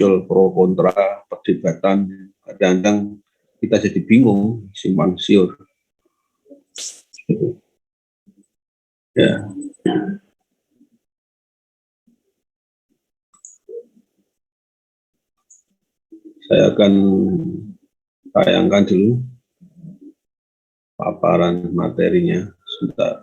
pro kontra perdebatan, kadang-kadang kita jadi bingung, simpang siur. Ya. Saya akan tayangkan dulu paparan materinya sebentar.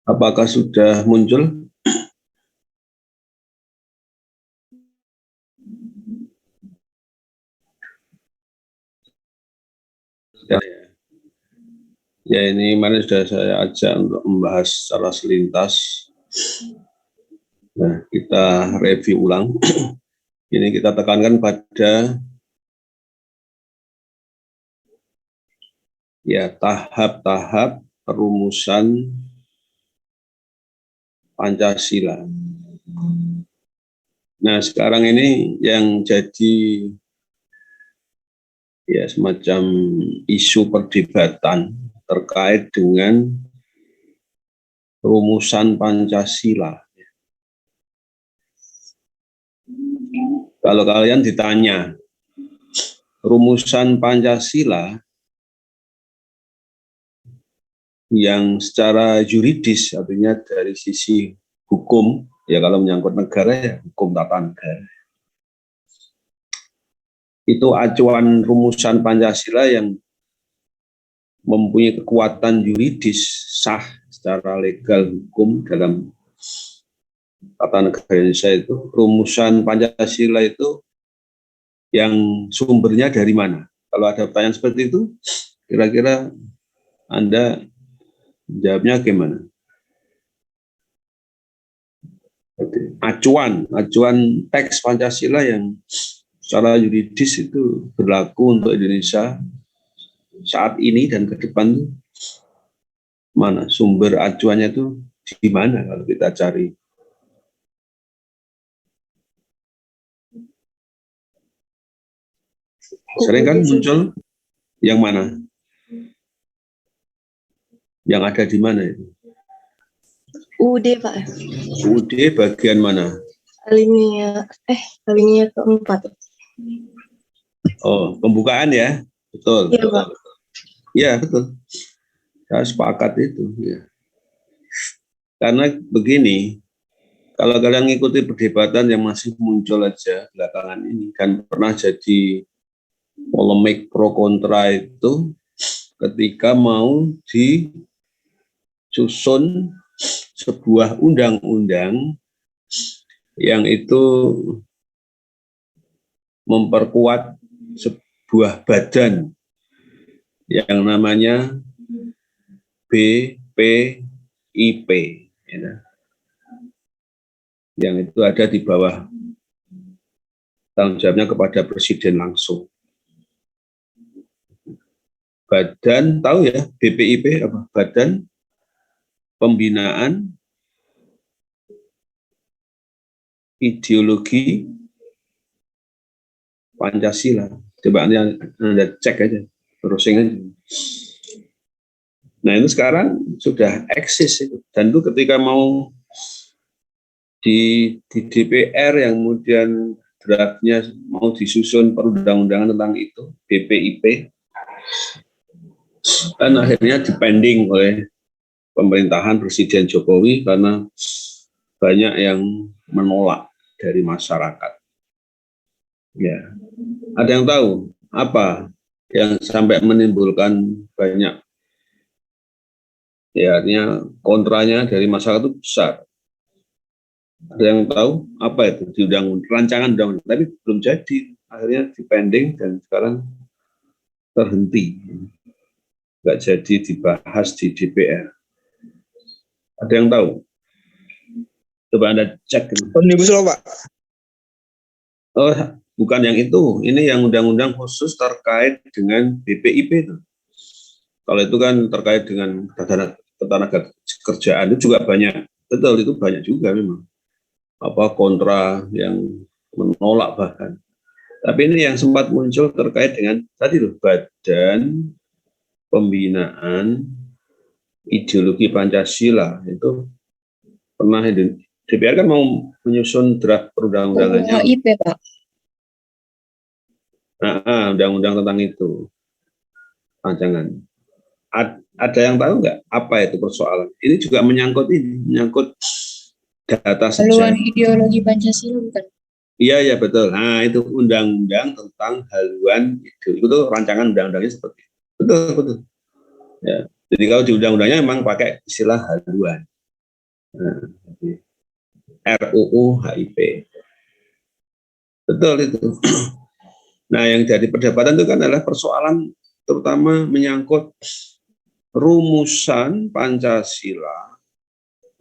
Apakah sudah muncul? Ya, ini mana sudah saya ajak untuk membahas secara selintas. Nah, kita review ulang. Ini kita tekankan pada ya tahap-tahap perumusan Pancasila. Nah, sekarang ini yang jadi ya semacam isu perdebatan terkait dengan rumusan Pancasila. Kalau kalian ditanya rumusan Pancasila yang secara yuridis, artinya dari sisi hukum, ya kalau menyangkut negara ya hukum tata negara. Itu acuan rumusan Pancasila yang mempunyai kekuatan yuridis sah secara legal hukum dalam tata negara Indonesia itu. Rumusan Pancasila itu yang sumbernya dari mana? Kalau ada pertanyaan seperti itu, kira-kira Anda jawabnya gimana? Acuan teks Pancasila yang secara yuridis itu berlaku untuk Indonesia saat ini dan ke depan, mana sumber acuannya itu di mana kalau kita cari? Sering kan muncul yang mana? Yang ada di mana itu? UUD, Pak. UUD bagian mana? Alinea keempat. Oh, pembukaan ya, betul. Iya, Pak. Ya, betul. Saya sepakat itu. Ya. Karena begini, kalau kalian mengikuti perdebatan yang masih muncul aja belakangan ini, kan pernah jadi polemik pro kontra itu ketika mau disusun sebuah undang-undang yang itu memperkuat sebuah badan yang namanya BPIP, ya. Yang itu ada di bawah tanggung jawabnya kepada Presiden langsung. Badan, tahu ya BPIP apa? Badan Pembinaan Ideologi Pancasila. Coba Anda cek aja, browsing aja. Nah, itu sekarang sudah eksis itu. Dan itu ketika mau di DPR yang kemudian draftnya mau disusun perundang-undangan tentang itu, BPIP, dan akhirnya dipending oleh pemerintahan Presiden Jokowi karena banyak yang menolak dari masyarakat. Ya, ada yang tahu apa yang sampai menimbulkan banyak, ya artinya kontranya dari masyarakat itu besar. Ada yang tahu apa itu di rancangan undang-undang, tapi belum jadi, akhirnya dipending dan sekarang terhenti, nggak jadi dibahas di DPR. Ada yang tahu? Coba Anda cek. Omnibus Law, Pak. Oh, bukan yang itu. Ini yang undang-undang khusus terkait dengan BPIP itu. Kalau itu kan terkait dengan ketenaga kerjaan itu juga banyak. Betul, itu banyak juga memang. Kontra yang menolak bahkan. Tapi ini yang sempat muncul terkait dengan tadi loh, Badan Pembinaan Ideologi Pancasila itu pernah DPR kan mau menyusun draft perundang-undangannya. HIP, Pak. Undang-undang tentang itu rancangan. Ada yang tahu nggak apa itu persoalan? Ini juga menyangkut data Haluan sejarah. ideologi Pancasila bukan? Iya betul. Nah itu undang-undang tentang haluan itu rancangan undang-undangnya seperti itu. Betul. Ya. Jadi kalau di undang-undangnya memang pakai istilah haluan. Nah, RUU HIP. Betul itu. Nah yang jadi perdebatan itu kan adalah persoalan terutama menyangkut rumusan Pancasila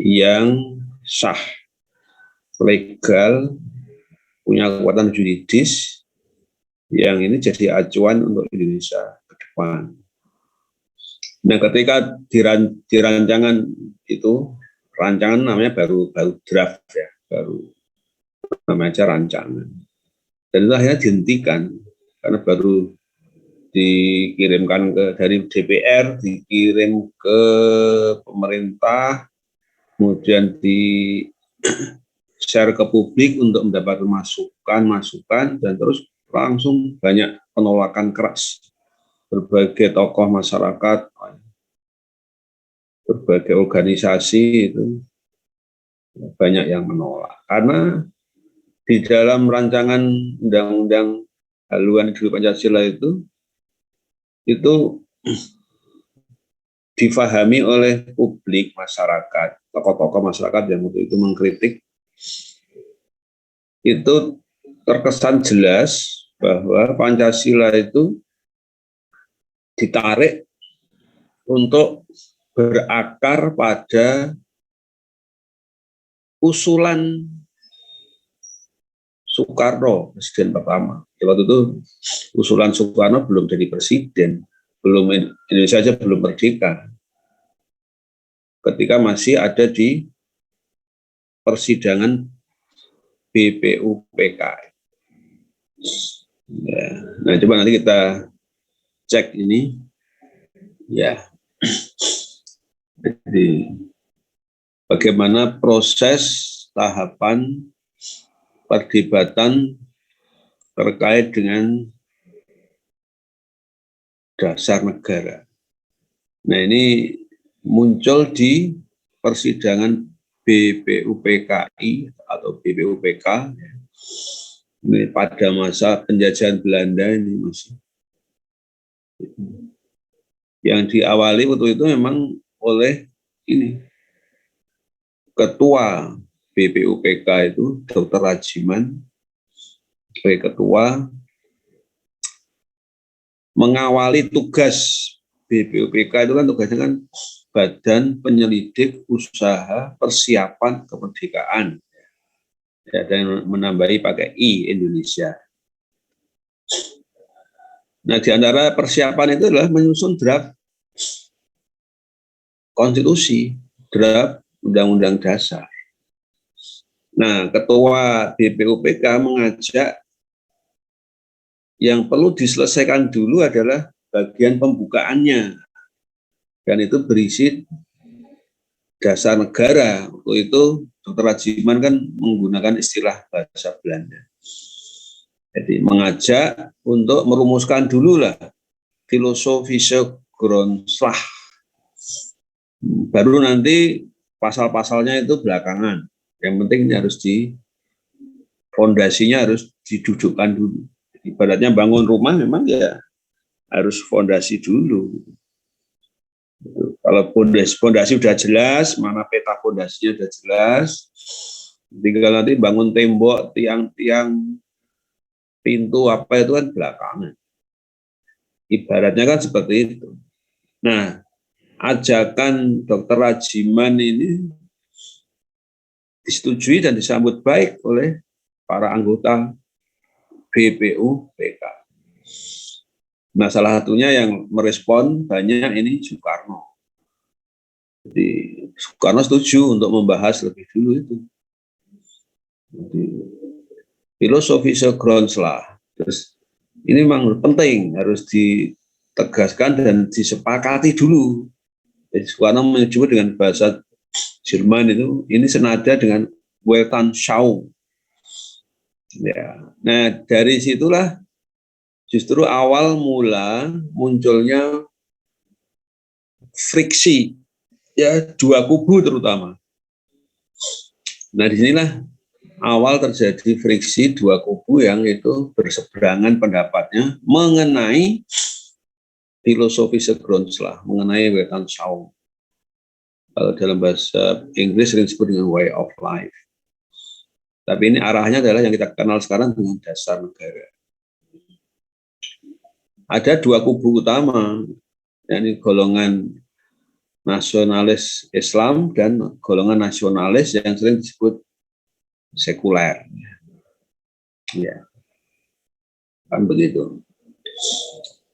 yang sah, legal, punya kekuatan juridis, yang ini jadi acuan untuk Indonesia ke depan. Nah, ketika dirancangan itu, rancangan namanya baru draft ya, baru namanya rancangan. Dan itu akhirnya dihentikan karena baru dikirimkan dari DPR, dikirim ke pemerintah, kemudian di share ke publik untuk mendapatkan masukan, dan terus langsung banyak penolakan keras. Berbagai tokoh masyarakat, berbagai organisasi itu banyak yang menolak. Karena di dalam rancangan undang-undang haluan ideologi Pancasila itu difahami oleh publik, masyarakat, tokoh-tokoh masyarakat yang waktu itu mengkritik, itu terkesan jelas bahwa Pancasila itu ditarik untuk berakar pada usulan Soekarno, presiden pertama. Waktu itu usulan Soekarno belum jadi presiden, Indonesia aja belum merdeka. Ketika masih ada di persidangan BPUPK. Ya. Nah, coba nanti kita cek ini. Ya. Jadi bagaimana proses tahapan perdebatan terkait dengan dasar negara. Nah, ini muncul di persidangan BPUPKI atau BPUPK ini pada masa penjajahan Belanda ini masih. Yang diawali waktu itu memang oleh ini ketua BPUPK itu Dr. Rajiman sebagai ketua, mengawali tugas BPUPK itu kan tugasnya kan Badan Penyelidik Usaha Persiapan Kemerdekaan, ya, dan menambahi pakai I Indonesia. Nah, di antara persiapan itu adalah menyusun draft konstitusi, draft undang-undang dasar. Nah, ketua BPUPK mengajak yang perlu diselesaikan dulu adalah bagian pembukaannya. Dan itu berisi dasar negara. Waktu itu Dr. Rajiman kan menggunakan istilah bahasa Belanda. Jadi mengajak untuk merumuskan dulu lah filosofische Grondslag. Baru nanti pasal-pasalnya itu belakangan. Yang penting ini harus fondasinya harus didudukkan dulu. Ibaratnya bangun rumah memang ya harus fondasi dulu. Kalau fondasi sudah jelas, mana peta fondasinya sudah jelas, tinggal nanti bangun tembok, tiang-tiang, pintu apa itu kan belakangan. Ibaratnya kan seperti itu. Nah, ajakan Dr. Rajiman ini disetujui dan disambut baik oleh para anggota BPUPK. Nah, salah satunya yang merespon banyak ini Soekarno. Jadi Soekarno setuju untuk membahas lebih dulu itu. Jadi, filosofische Grundslag. Terus ini memang penting, harus ditegaskan dan disepakati dulu. Jadi Soekarno menyebut dengan bahasa Jerman itu, ini senada dengan Weltanschauung. Ya. Nah, dari situlah justru awal mula munculnya friksi, ya dua kubu terutama. Nah, disinilah awal terjadi friksi dua kubu yang itu berseberangan pendapatnya mengenai filosofische Grundslag, mengenai Weltanschauung. Kalau dalam bahasa Inggris sering disebut dengan way of life. Tapi ini arahnya adalah yang kita kenal sekarang dengan dasar negara. Ada dua kubu utama, yakni golongan nasionalis Islam dan golongan nasionalis yang sering disebut sekuler. Ya, kan begitu.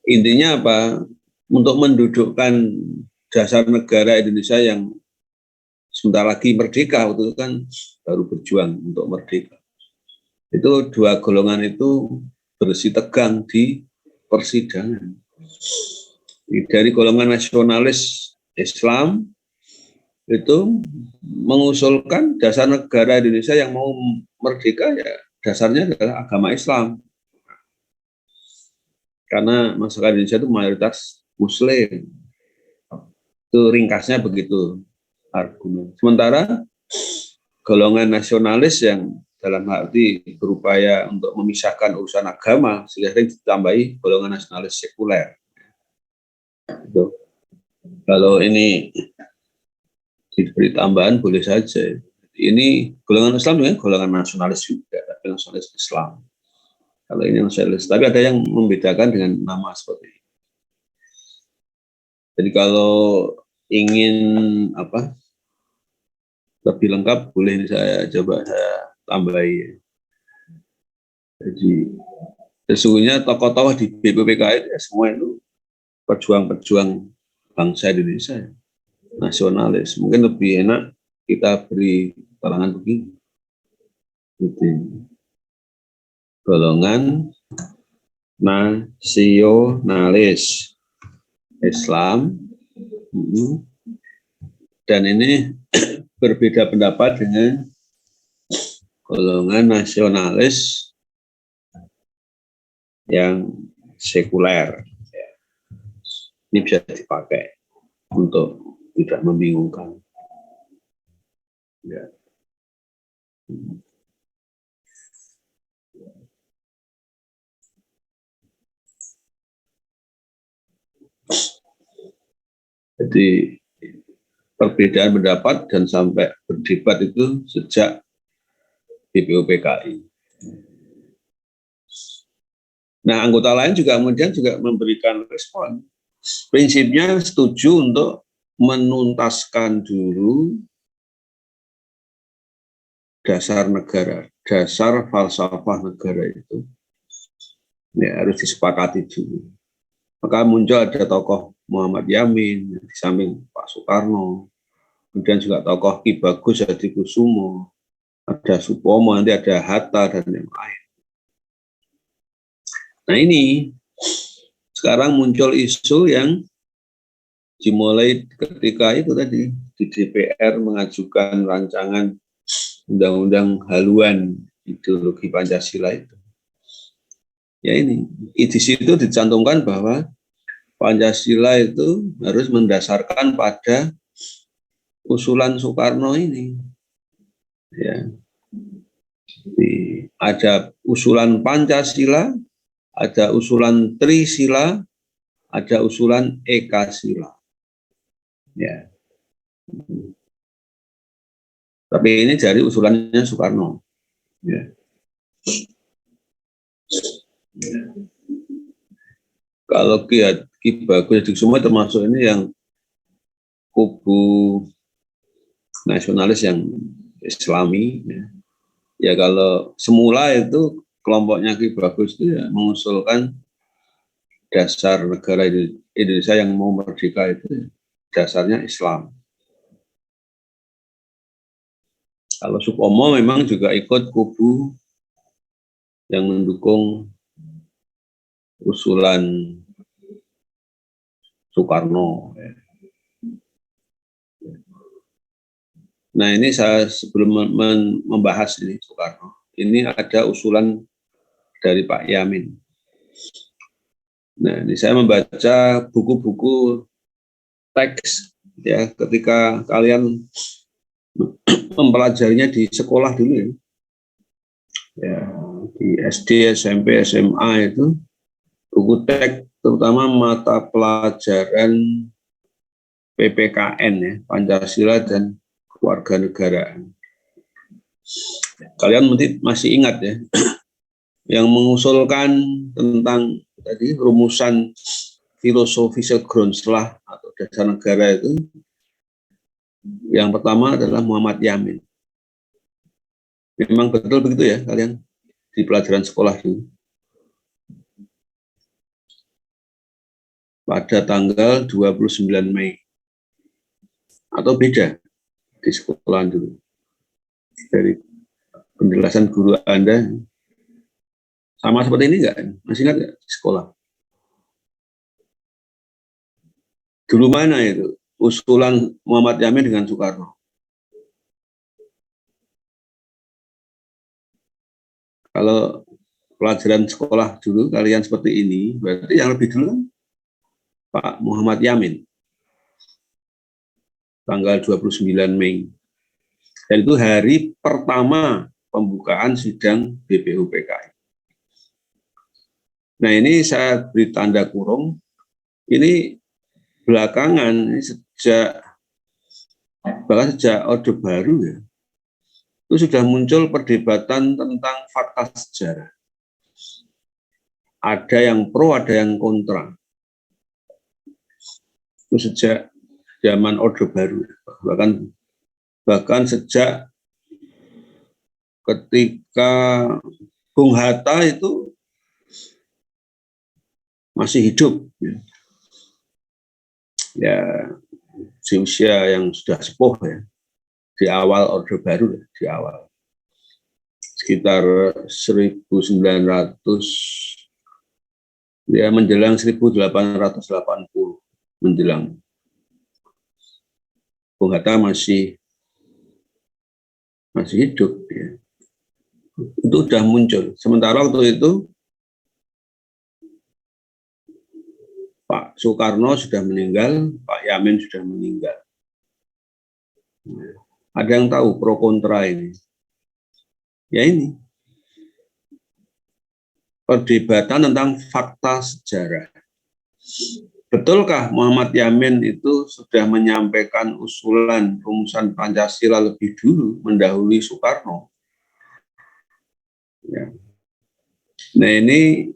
Intinya apa? Untuk mendudukkan dasar negara Indonesia yang sebentar lagi merdeka, waktu itu kan baru berjuang untuk merdeka. Itu dua golongan itu bersitegang di persidangan. Dari golongan nasionalis Islam itu mengusulkan dasar negara Indonesia yang mau merdeka ya dasarnya adalah agama Islam. Karena masyarakat Indonesia itu mayoritas Muslim. Itu ringkasnya begitu argumen. Sementara golongan nasionalis yang dalam arti berupaya untuk memisahkan urusan agama sehingga ditambahi golongan nasionalis sekuler. Gitu. Kalau ini diberi tambahan boleh saja. Ini golongan Islam dengan golongan nasionalis juga, tapi nasionalis Islam. Kalau ini nasionalis, tapi ada yang membedakan dengan nama seperti ini. Jadi kalau ingin lebih lengkap, boleh saya coba saya tambahi. Jadi sesungguhnya tokoh-tokoh di BPUPK itu semua itu pejuang-pejuang bangsa Indonesia, nasionalis. Mungkin lebih enak kita beri kalangan begini. Gitu. Golongan nasionalis Islam, dan ini berbeda pendapat dengan golongan nasionalis yang sekuler. Ini bisa dipakai untuk tidak membingungkan. Ya. Jadi perbedaan pendapat dan sampai berdebat itu sejak BPUPKI. Nah, anggota lain juga kemudian juga memberikan respon. Prinsipnya setuju untuk menuntaskan dulu dasar negara, dasar falsafah negara itu. Ya, harus disepakati dulu. Maka muncul ada tokoh Muhammad Yamin, di samping Pak Soekarno, kemudian juga tokoh Ki Bagus Hadikusumo, ada Supomo, nanti ada Hatta, dan yang lain. Nah ini, sekarang muncul isu yang dimulai ketika itu tadi, di DPR mengajukan rancangan undang-undang haluan ideologi Pancasila itu. Ya ini, di situ dicantumkan bahwa Pancasila itu harus mendasarkan pada usulan Soekarno ini. Ya. Ada usulan Pancasila, ada usulan Trisila, ada usulan Ekasila. Ya. Tapi ini dari usulannya Soekarno. Ya. Ya. Kalau Ki Bagus Hadikusumo termasuk ini yang kubu nasionalis yang Islami. Ya, kalau semula itu kelompoknya Ki Bagus itu ya mengusulkan dasar negara Indonesia yang mau merdeka itu dasarnya Islam. Kalau Supomo memang juga ikut kubu yang mendukung usulan Soekarno. Nah ini saya sebelum membahas ini Soekarno, ini ada usulan dari Pak Yamin. Nah ini saya membaca buku-buku teks ya ketika kalian mempelajarinya di sekolah dulu ya. Ya, di SD, SMP, SMA itu buku teks terutama mata pelajaran PPKN ya, Pancasila dan Kewarganegaraan. Kalian masih ingat ya, yang mengusulkan tentang tadi rumusan filosofi Grondslag atau dasar negara itu, yang pertama adalah Muhammad Yamin. Memang betul begitu ya kalian di pelajaran sekolah dulu. Pada tanggal 29 Mei. Atau beda di sekolah dulu. Dari penjelasan guru Anda, sama seperti ini enggak? Masih ingat enggak di sekolah? Dulu mana itu usulan Muhammad Yamin dengan Soekarno? Kalau pelajaran sekolah dulu kalian seperti ini, berarti yang lebih dulu kan Pak Muhammad Yamin. Tanggal 29 Mei. Dan itu hari pertama pembukaan sidang BPUPKI. Nah ini saya beri tanda kurung, ini belakangan, ini bahkan sejak Orde Baru ya, itu sudah muncul perdebatan tentang fakta sejarah. Ada yang pro, ada yang kontra. Itu sejak zaman Orde Baru, bahkan sejak ketika Bung Hatta itu masih hidup, ya di usia yang sudah sepuh ya, di awal Orde Baru, di awal sekitar 1900 ya menjelang 1880 menjelang. Bung Hatta masih hidup ya. Itu sudah muncul. Sementara waktu itu Pak Soekarno sudah meninggal, Pak Yamin sudah meninggal. Ada yang tahu pro kontra ini? Ya ini, perdebatan tentang fakta sejarah. Betulkah Muhammad Yamin itu sudah menyampaikan usulan rumusan Pancasila lebih dulu, mendahului Soekarno? Ya. Nah ini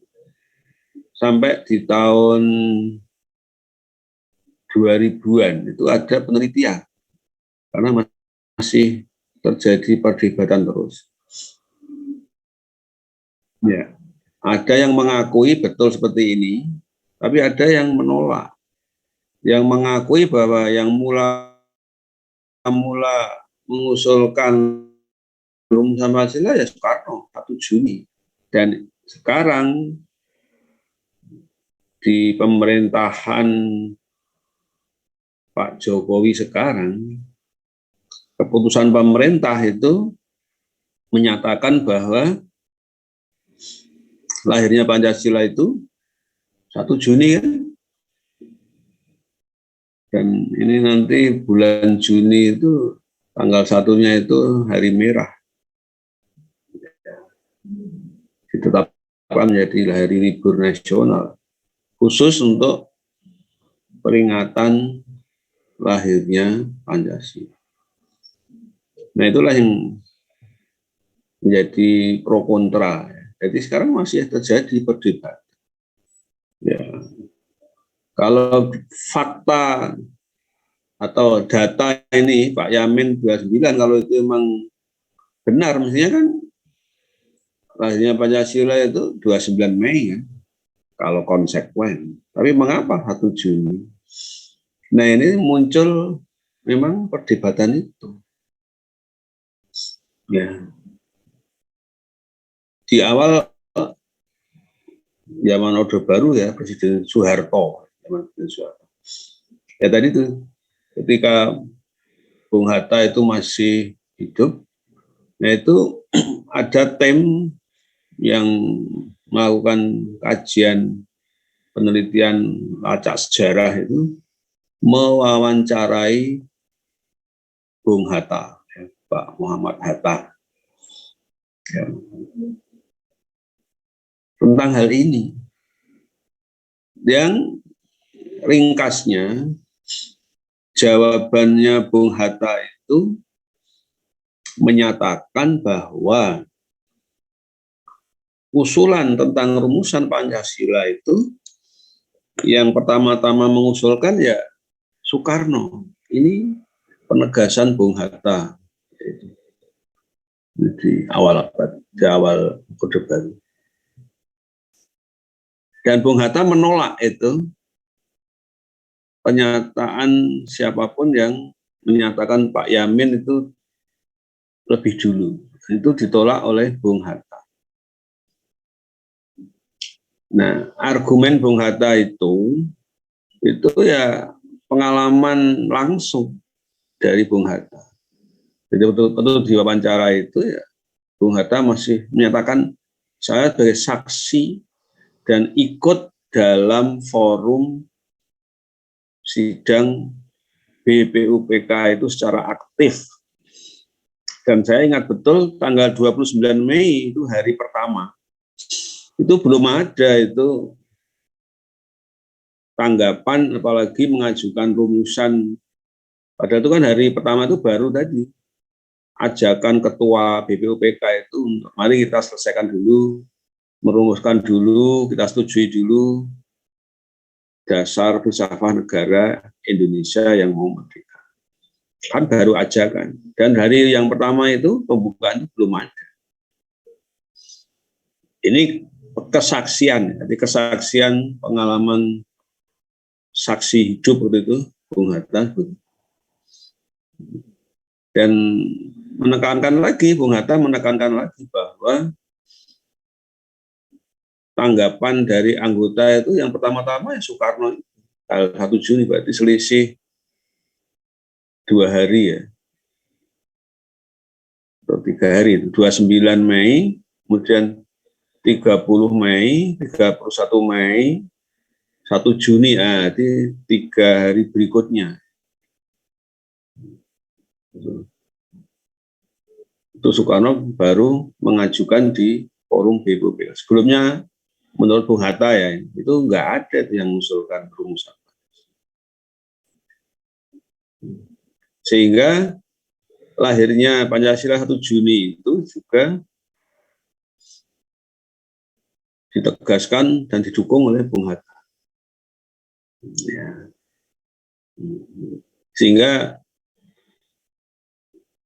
sampai di tahun 2000-an itu ada penelitian, karena masih terjadi perdebatan terus. Ya, ada yang mengakui betul seperti ini, tapi ada yang menolak, yang mengakui bahwa yang mula mengusulkan rumusan Pancasila ya Soekarno 1 Juni, dan sekarang di pemerintahan Pak Jokowi sekarang, keputusan pemerintah itu menyatakan bahwa lahirnya Pancasila itu 1 Juni kan? Dan ini nanti bulan Juni itu tanggal 1-nya itu hari merah. Ditetapkan menjadi hari libur nasional khusus untuk peringatan lahirnya Pancasila. Nah itulah yang menjadi pro kontra. Jadi sekarang masih terjadi perdebatan. Ya, kalau fakta atau data ini Pak Yamin 29 kalau itu memang benar, mestinya kan lahirnya Pancasila itu 29 Mei kan, kalau konsekuen. Tapi mengapa 1 Juni? Nah ini muncul memang perdebatan itu. Ya, di awal zaman Orde Baru ya Presiden Soeharto. Ya tadi itu ketika Bung Hatta itu masih hidup, nah itu ada tim yang melakukan kajian penelitian lacak sejarah itu mewawancarai Bung Hatta, ya, Pak Muhammad Hatta, ya, tentang hal ini. Yang ringkasnya jawabannya Bung Hatta itu menyatakan bahwa usulan tentang rumusan Pancasila itu yang pertama-tama mengusulkan ya Soekarno. Ini penegasan Bung Hatta di awal Orde Baru. Dan Bung Hatta menolak itu pernyataan siapapun yang menyatakan Pak Yamin itu lebih dulu. Itu ditolak oleh Bung Hatta. Nah, argumen Bung Hatta itu ya pengalaman langsung dari Bung Hatta. Jadi betul-betul diwawancara itu ya Bung Hatta masih menyatakan saya sebagai saksi dan ikut dalam forum sidang BPUPK itu secara aktif. Dan saya ingat betul tanggal 29 Mei itu hari pertama. Itu belum ada itu tanggapan apalagi mengajukan rumusan. Padahal itu kan hari pertama itu baru tadi ajakan ketua BPUPK itu untuk mari kita selesaikan dulu, merumuskan dulu, kita setujui dulu dasar filsafat negara Indonesia yang mau merdeka. Kan baru ajakan. Dan hari yang pertama itu pembukaan itu belum ada. Ini kesaksian, jadi kesaksian pengalaman saksi hidup waktu itu Bung Hatta. Dan Bung Hatta menekankan lagi bahwa tanggapan dari anggota itu yang pertama-tama ya Soekarno tanggal 1 Juni berarti selisih 2 hari ya atau 3 hari, 29 Mei kemudian 30 Mei 31 Mei 1 Juni di 3 hari berikutnya itu Soekarno baru mengajukan di forum BPUPK. Sebelumnya menurut Bung Hatta ya itu nggak ada yang mengusulkan rumusan. Sehingga lahirnya Pancasila 1 Juni itu juga ditegaskan dan didukung oleh Bung Hatta. Ya. Sehingga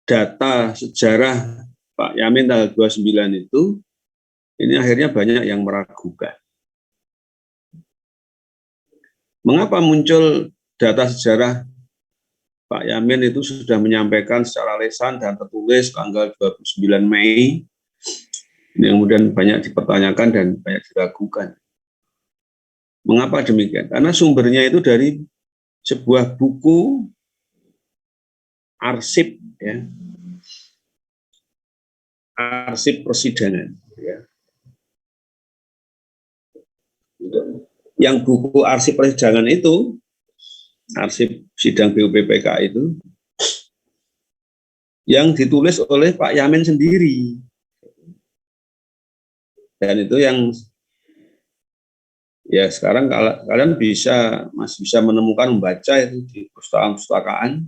data sejarah Pak Yamin tanggal 29 itu ini akhirnya banyak yang meragukan. Mengapa muncul data sejarah Pak Yamin itu sudah menyampaikan secara lisan dan tertulis tanggal 29 Mei yang kemudian banyak dipertanyakan dan banyak diragukan. Mengapa demikian? Karena sumbernya itu dari sebuah buku arsip, ya, arsip persidangan. Ya. Yang buku arsip persidangan itu, arsip sidang BPUPK itu, yang ditulis oleh Pak Yamin sendiri. Dan itu yang ya sekarang kalian masih bisa menemukan, membaca itu di perpustakaan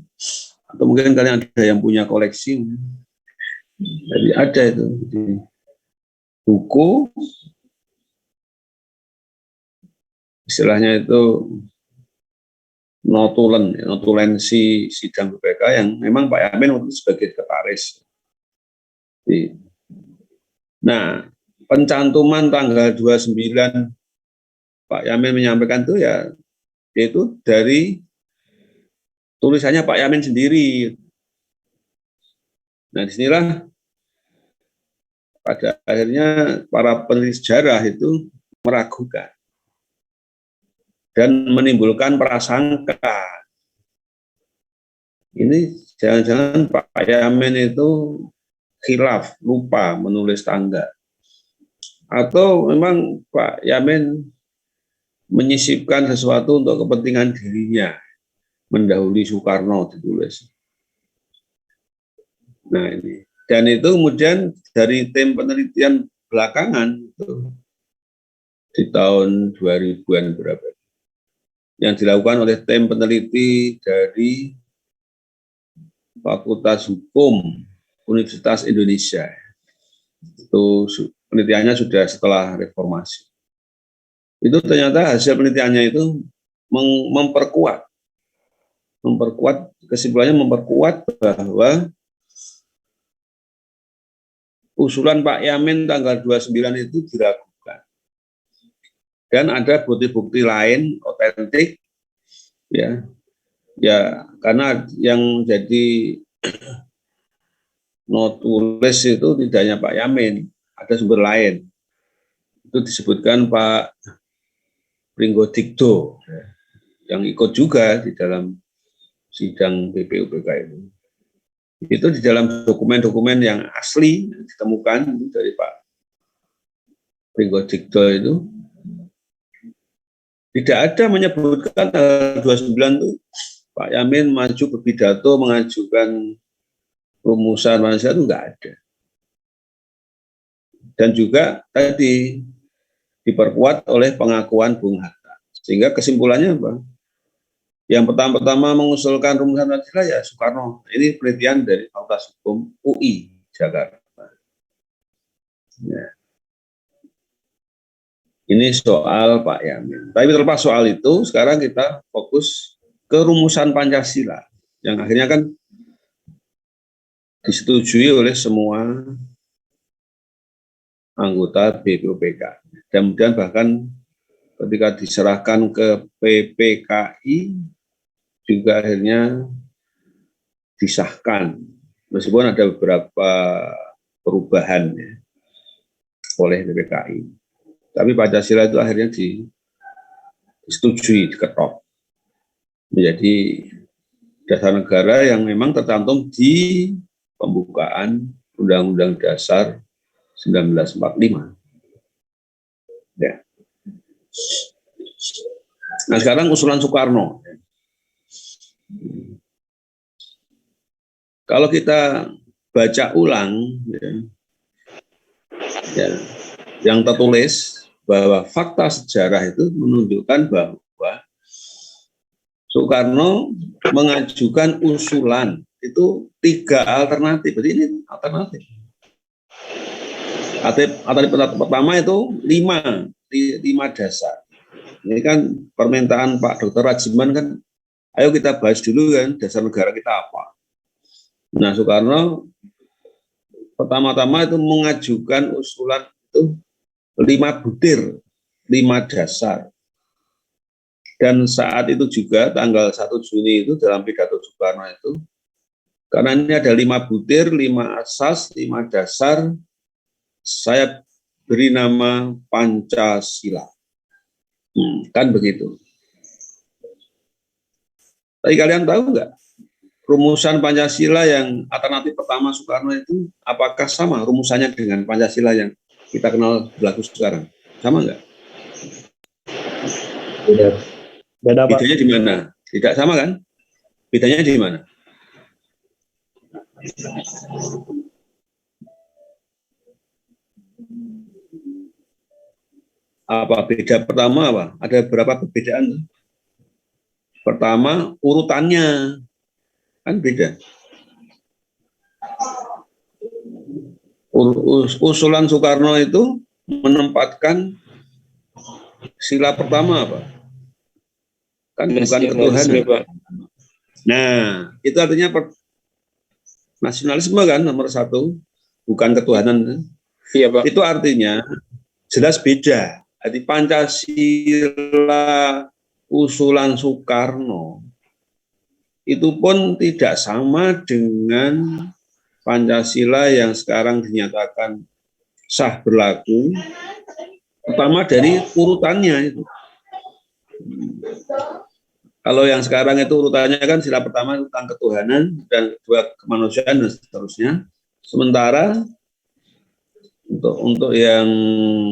atau mungkin kalian ada yang punya koleksi. Jadi ada itu di buku, istilahnya itu notulensi sidang BPK yang memang Pak Yamin waktu sebagai sekretaris. Nah, pencantuman tanggal 29 Pak Yamin menyampaikan itu ya itu dari tulisannya Pak Yamin sendiri. Nah, disinilah pada akhirnya para peneliti sejarah itu meragukan dan menimbulkan prasangka. Ini jangan-jangan Pak Yamin itu khilaf, lupa menulis tanggal. Atau memang Pak Yamin menyisipkan sesuatu untuk kepentingan dirinya, mendahului Soekarno ditulis. Nah ini, dan itu kemudian dari tim penelitian belakangan itu di tahun 2000-an berapa yang dilakukan oleh tim peneliti dari Fakultas Hukum Universitas Indonesia. Itu penelitiannya sudah setelah reformasi. Itu ternyata hasil penelitiannya itu memperkuat kesimpulannya memperkuat bahwa usulan Pak Yamin tanggal 29 itu diragukan. Dan ada bukti-bukti lain otentik ya karena yang jadi notulis itu tidak hanya Pak Yamin, ada sumber lain. Itu disebutkan Pak Pringgodikdo yang ikut juga di dalam sidang BPUPK itu. Itu di dalam dokumen-dokumen yang asli ditemukan dari Pak Pringgodikdo itu tidak ada menyebutkan tanggal 29 itu Pak Yamin maju berpidato mengajukan rumusan Pancasila itu enggak ada. Dan juga tadi diperkuat oleh pengakuan Bung Hatta. Sehingga kesimpulannya apa? Yang pertama mengusulkan rumusan Pancasila ya Soekarno. Ini penelitian dari Fakultas Hukum UI Jakarta. Ya. Ini soal Pak Yamin. Tapi terlepas soal itu, sekarang kita fokus ke rumusan Pancasila. Yang akhirnya kan disetujui oleh semua anggota BPUPK. Dan kemudian bahkan ketika diserahkan ke PPKI, juga akhirnya disahkan. Meskipun ada beberapa perubahan ya, oleh PPKI. Tapi Pancasila itu akhirnya disetujui, diketok menjadi dasar negara yang memang tercantum di pembukaan Undang-Undang Dasar 1945. Ya. Nah sekarang usulan Soekarno. Kalau kita baca ulang, yang tertulis bahwa fakta sejarah itu menunjukkan bahwa Soekarno mengajukan usulan itu 3 alternatif. Jadi ini alternatif. Alternatif pertama itu 5 dasar. Ini kan permintaan Pak Dr. Rajiman kan, ayo kita bahas dulu kan dasar negara kita apa. Nah Soekarno pertama-tama itu mengajukan usulan itu 5 butir, 5 dasar. Dan saat itu juga tanggal 1 Juni itu dalam pidato Soekarno itu, karena ini ada 5 butir, 5 asas, 5 dasar, saya beri nama Pancasila. Kan begitu. Tapi kalian tahu nggak, rumusan Pancasila yang alternatif pertama Soekarno itu, apakah sama rumusannya dengan Pancasila yang kita kenal berlaku sekarang? Sama nggak? Beda, Pak. Bedanya di mana? Tidak sama kan? Bedanya di mana? Apa beda pertama apa? Ada berapa perbedaan? Pertama, urutannya kan beda. Usulan Soekarno itu menempatkan sila pertama apa? Kan bukan ketuhanan. Nah, itu artinya nasionalisme kan nomor 1, bukan ketuhanan. Iya, Pak. Itu artinya jelas beda. Jadi Pancasila usulan Soekarno itu pun tidak sama dengan Pancasila yang sekarang dinyatakan sah berlaku, pertama dari urutannya itu. Kalau yang sekarang itu urutannya kan sila pertama tentang ketuhanan dan kedua kemanusiaan dan seterusnya. Sementara untuk yang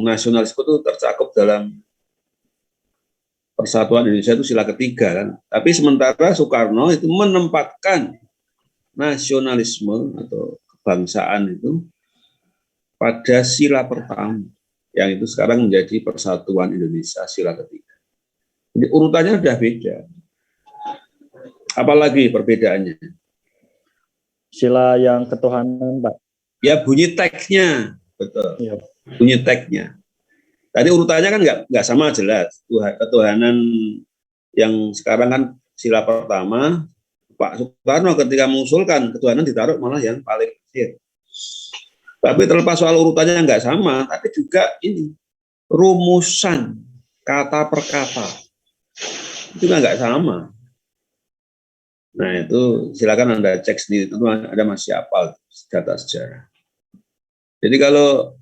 nasionalisme itu tercakup dalam Persatuan Indonesia itu sila ketiga kan. Tapi sementara Soekarno itu menempatkan nasionalisme atau kebangsaan itu pada sila pertama, yang itu sekarang menjadi Persatuan Indonesia sila ketiga. Jadi urutannya sudah beda. Apalagi perbedaannya? Sila yang ketuhanan, Pak. Ya bunyi teksnya, betul. Iya. Bunyi teksnya. Tadi urutannya kan nggak sama jelas. Ketuhanan yang sekarang kan sila pertama, Pak Soekarno ketika mengusulkan ketuhanan ditaruh malah yang paling akhir. Tapi terlepas soal urutannya nggak sama, tapi juga ini rumusan kata per kata juga nggak sama. Nah itu silakan Anda cek sendiri, itu ada masih hafal data sejarah. Jadi kalau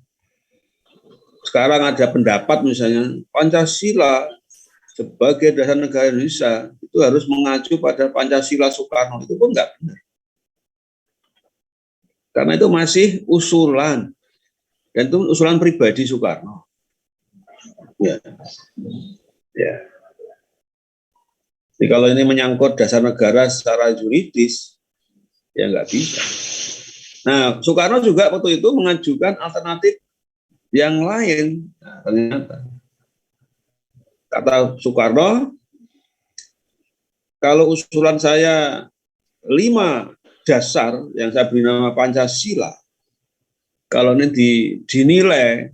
sekarang ada pendapat misalnya Pancasila sebagai dasar negara Indonesia itu harus mengacu pada Pancasila Soekarno, itu pun nggak benar. Karena itu masih usulan, dan itu usulan pribadi Soekarno. Ya. Ya. Jadi kalau ini menyangkut dasar negara secara yuridis, ya nggak bisa. Nah, Soekarno juga waktu itu mengajukan alternatif yang lain. Nah, ternyata kata Soekarno, kalau usulan saya 5 dasar yang saya beri nama Pancasila, kalau ini dinilai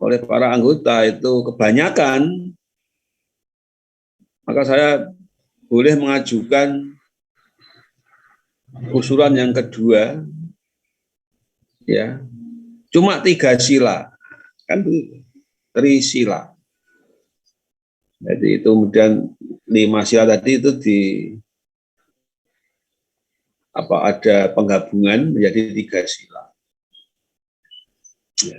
oleh para anggota itu kebanyakan, maka saya boleh mengajukan usulan yang kedua, ya, cuma 3 sila, kan trisila. Jadi itu kemudian 5 sila tadi itu ada penggabungan menjadi 3 sila. Ya.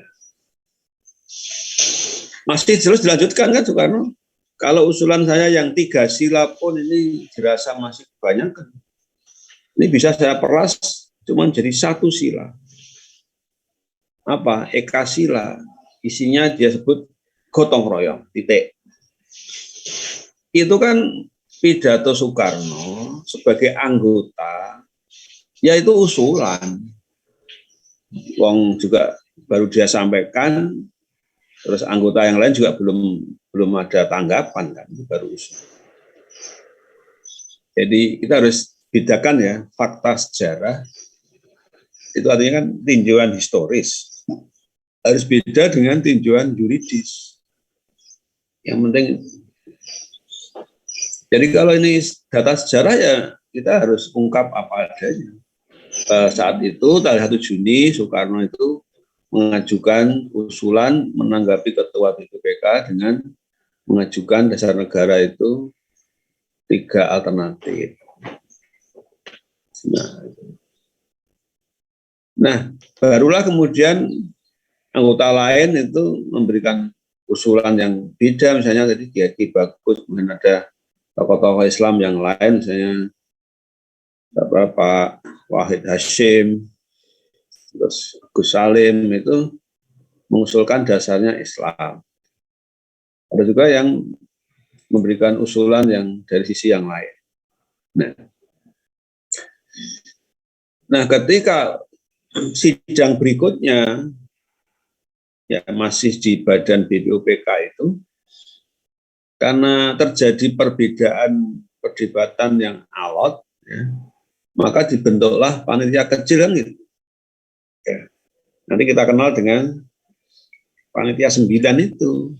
Masih terus dilanjutkan kan Soekarno? Kalau usulan saya yang 3 sila pun ini dirasa masih kebanyakan. Ini bisa saya peras cuma jadi 1 sila. Apa? Eka sila. Isinya dia sebut gotong royong, titik. Itu kan pidato Soekarno sebagai anggota, yaitu usulan. Wong juga baru dia sampaikan, terus anggota yang lain juga belum ada tanggapan kan, baru usul. Jadi kita harus bedakan ya, fakta sejarah itu artinya kan tinjauan historis, harus beda dengan tinjauan yuridis. Yang penting, jadi kalau ini data sejarah ya kita harus ungkap apa adanya. Saat itu tanggal 1 Juni Soekarno itu mengajukan usulan menanggapi ketua BPK dengan mengajukan dasar negara itu 3 alternatif. Nah, barulah kemudian anggota lain itu memberikan usulan yang beda, misalnya tadi Ki Bagus, kemudian ada tokoh-tokoh Islam yang lain, misalnya Pak Wahid Hashim, terus Gus Salim itu mengusulkan dasarnya Islam. Ada juga yang memberikan usulan yang dari sisi yang lain. Nah, ketika sidang berikutnya ya masih di badan BPUPK itu, karena terjadi perbedaan perdebatan yang alot, ya, maka dibentuklah panitia kecil kan gitu. Ya. Nanti kita kenal dengan panitia 9 itu.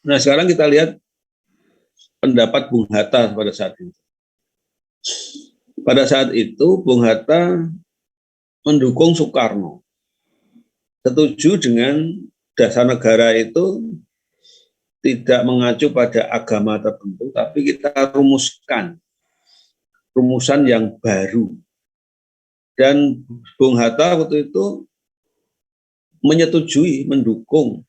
Nah, sekarang kita lihat pendapat Bung Hatta pada saat itu. Pada saat itu Bung Hatta mendukung Soekarno. Setuju dengan dasar negara itu tidak mengacu pada agama tertentu, tapi kita rumuskan rumusan yang baru. Dan Bung Hatta waktu itu menyetujui, mendukung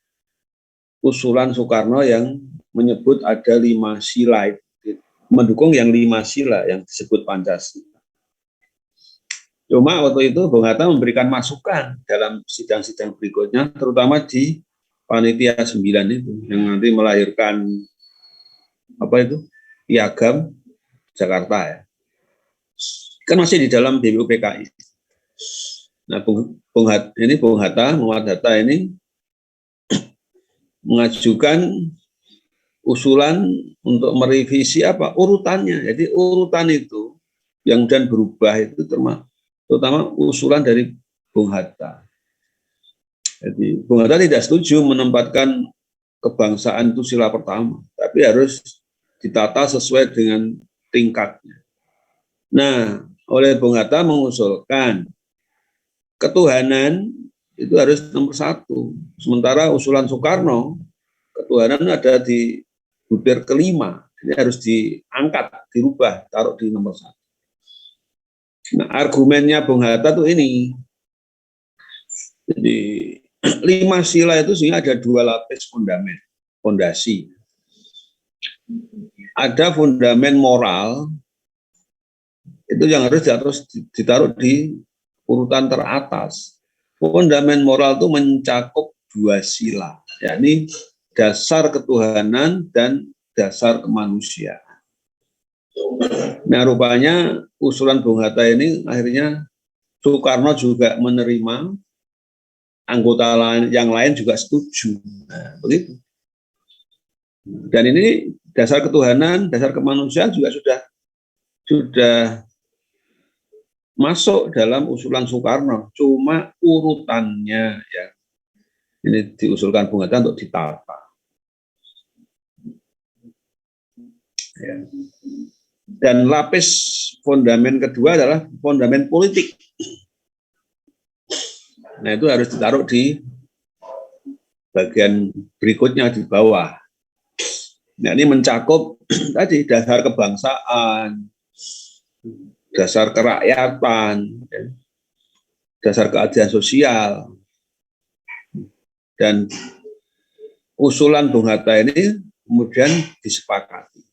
usulan Soekarno yang menyebut ada 5 sila, mendukung yang 5 sila yang disebut Pancasila. Cuma waktu itu Bung Hatta memberikan masukan dalam sidang-sidang berikutnya, terutama di Panitia 9 itu, yang nanti melahirkan Piagam Jakarta ya. Kan masih di dalam BPUPKI. Nah, Bung Hatta, Muhammad Hatta ini mengajukan usulan untuk merevisi urutannya. Jadi urutan itu yang kemudian berubah itu terutama usulan dari Bung Hatta. Jadi Bung Hatta tidak setuju menempatkan kebangsaan itu sila pertama, tapi harus ditata sesuai dengan tingkatnya. Nah, oleh Bung Hatta mengusulkan ketuhanan itu harus nomor 1. Sementara usulan Soekarno, ketuhanan ada di butir kelima. Ini harus diangkat, dirubah, taruh di nomor 1. Nah, argumennya Bung Hatta tuh ini. Jadi 5 sila itu sehingga ada 2 lapis fondasi. Ada fondamen moral, itu yang harus ditaruh di urutan teratas. Fondamen moral itu mencakup 2 sila, yakni dasar ketuhanan dan dasar kemanusiaan. Nah, rupanya usulan Bung Hatta ini akhirnya Soekarno juga menerima, anggota yang lain juga setuju. Nah, begitu. Dan ini dasar ketuhanan, dasar kemanusiaan juga sudah masuk dalam usulan Soekarno. Cuma urutannya ya ini diusulkan Bung Hatta untuk ditata. Ya. Dan lapis fondamen kedua adalah fondamen politik. Nah, itu harus ditaruh di bagian berikutnya di bawah. Nah, ini mencakup tadi dasar kebangsaan, dasar kerakyatan, dasar keadilan sosial. Dan usulan Bung Hatta ini kemudian disepakati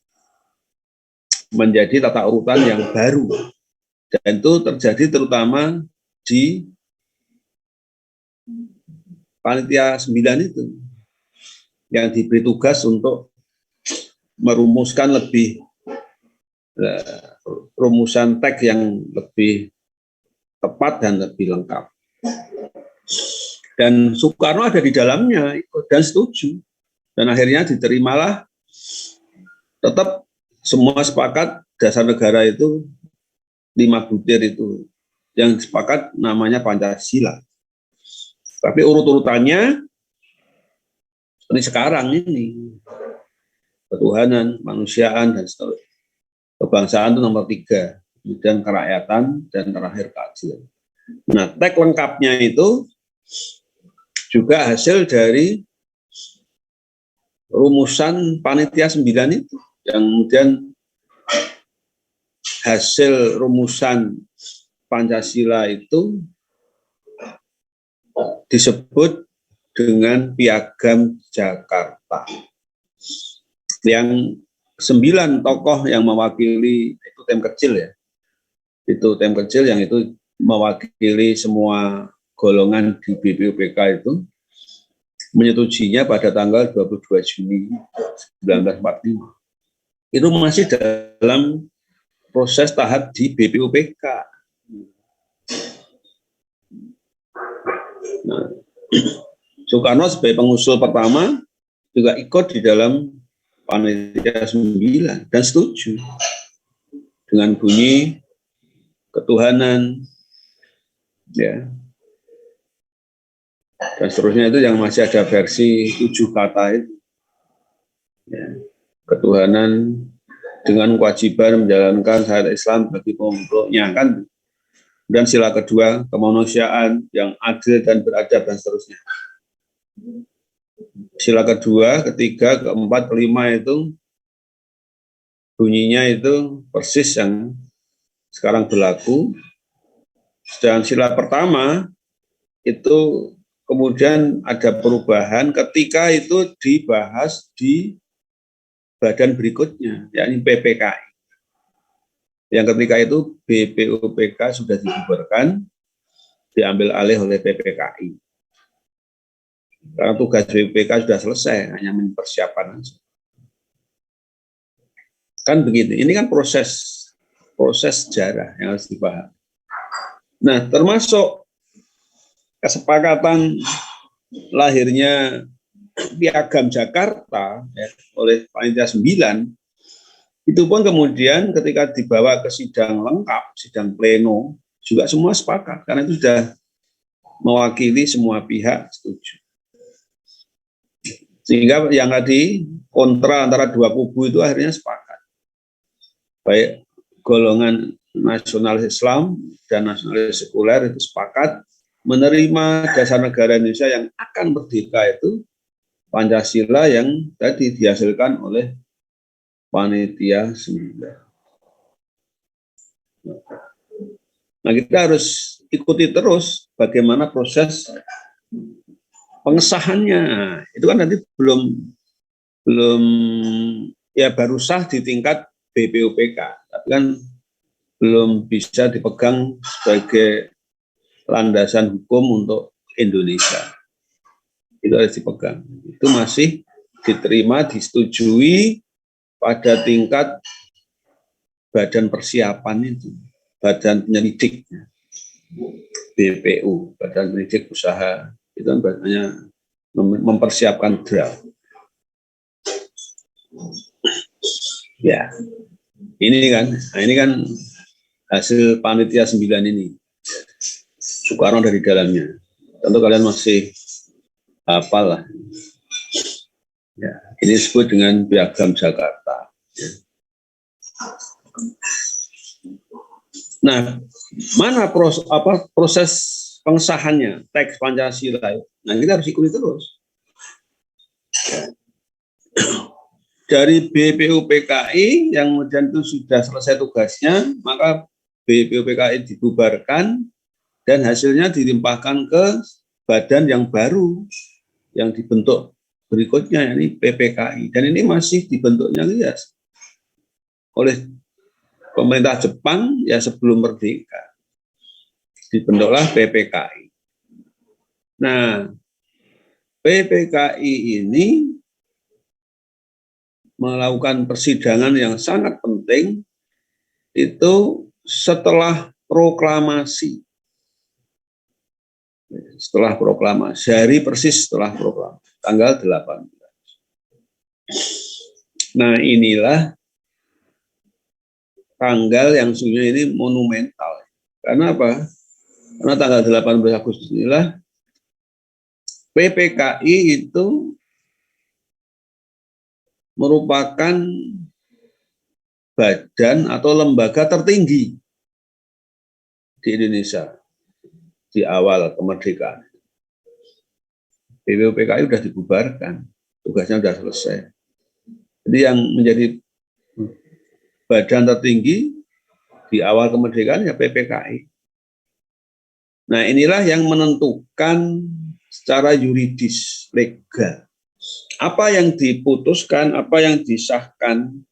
menjadi tata urutan yang baru. Dan itu terjadi terutama di Panitia 9 itu, yang diberi tugas untuk merumuskan rumusan teks yang lebih tepat dan lebih lengkap. Dan Soekarno ada di dalamnya dan setuju. Dan akhirnya diterimalah, tetap semua sepakat dasar negara itu 5 butir itu. Yang sepakat namanya Pancasila. Tapi urut-urutannya seperti sekarang ini. Ketuhanan, kemanusiaan, dan seterusnya. Kebangsaan itu nomor 3. Kemudian kerakyatan, dan terakhir keadilan. Nah, teks lengkapnya itu juga hasil dari rumusan Panitia 9 itu. Yang kemudian hasil rumusan Pancasila itu disebut dengan Piagam Jakarta. Yang 9 tokoh yang mewakili, itu tim kecil ya. Itu tim kecil yang itu mewakili semua golongan di BPUPK itu menyetujuinya pada tanggal 22 Juni 1945. Itu masih dalam proses tahap di BPUPK. Nah, Soekarno sebagai pengusul pertama juga ikut di dalam Panitia 9 dan setuju dengan bunyi ketuhanan, ya, dan seterusnya itu yang masih ada versi 7 kata itu, ya, ketuhanan dengan kewajiban menjalankan syariat Islam bagi pemeluknya kan. Dan sila kedua, kemanusiaan yang adil dan beradab dan seterusnya. Sila kedua, ketiga, keempat, kelima itu bunyinya itu persis yang sekarang berlaku. Dan sila pertama itu kemudian ada perubahan ketika itu dibahas di badan berikutnya, yakni PPKI. Yang ketika itu BPUPK sudah dibubarkan, diambil alih oleh PPKI. Karena tugas BPUPK sudah selesai, hanya mempersiapkan aja. Kan begitu. Ini kan proses sejarah yang harus dipahami. Nah, termasuk kesepakatan lahirnya Piagam Jakarta ya, oleh Panitia 9, itu pun kemudian ketika dibawa ke sidang lengkap, sidang pleno, juga semua sepakat, karena itu sudah mewakili semua pihak setuju. Sehingga yang tadi kontra antara dua kubu itu akhirnya sepakat. Baik golongan nasionalis Islam dan nasionalis sekuler itu sepakat menerima dasar negara Indonesia yang akan merdeka itu Pancasila yang tadi dihasilkan oleh Panitia 9. Nah, kita harus ikuti terus bagaimana proses pengesahannya. Itu kan nanti belum ya baru sah di tingkat BPUPK, tapi kan belum bisa dipegang sebagai landasan hukum untuk Indonesia. Itu harus dipegang. Itu masih diterima, disetujui pada tingkat badan persiapan itu, badan penyelidik, BPU, badan penyelidik usaha, itu kan hanya mempersiapkan draft. Ya, ini kan hasil Panitia 9 ini, Soekarno dari dalamnya. Tentu kalian masih hafal lah. Ya, ini disebut dengan Piagam Jakarta. Ya. Nah, mana proses pengesahannya, teks Pancasila? Nah, kita harus ikuti terus. Ya. Dari BPUPKI yang kemudian itu sudah selesai tugasnya, maka BPUPKI dibubarkan dan hasilnya dilimpahkan ke badan yang baru yang dibentuk berikutnya, yakni PPKI. Dan ini masih dibentuknya oleh pemerintah Jepang ya sebelum merdeka. Dibentuklah PPKI. Nah, PPKI ini melakukan persidangan yang sangat penting itu setelah proklamasi. Setelah proklamasi, hari persis setelah proklamasi, tanggal 18. Nah, inilah tanggal yang sebenarnya ini monumental. Karena apa? Karena tanggal 18 Agustus inilah PPKI itu merupakan badan atau lembaga tertinggi di Indonesia di awal kemerdekaan. BPUPKI sudah dibubarkan, tugasnya sudah selesai. Jadi yang menjadi badan tertinggi di awal kemerdekaan ya PPKI. Nah, inilah yang menentukan secara yuridis, legal, apa yang diputuskan, apa yang disahkan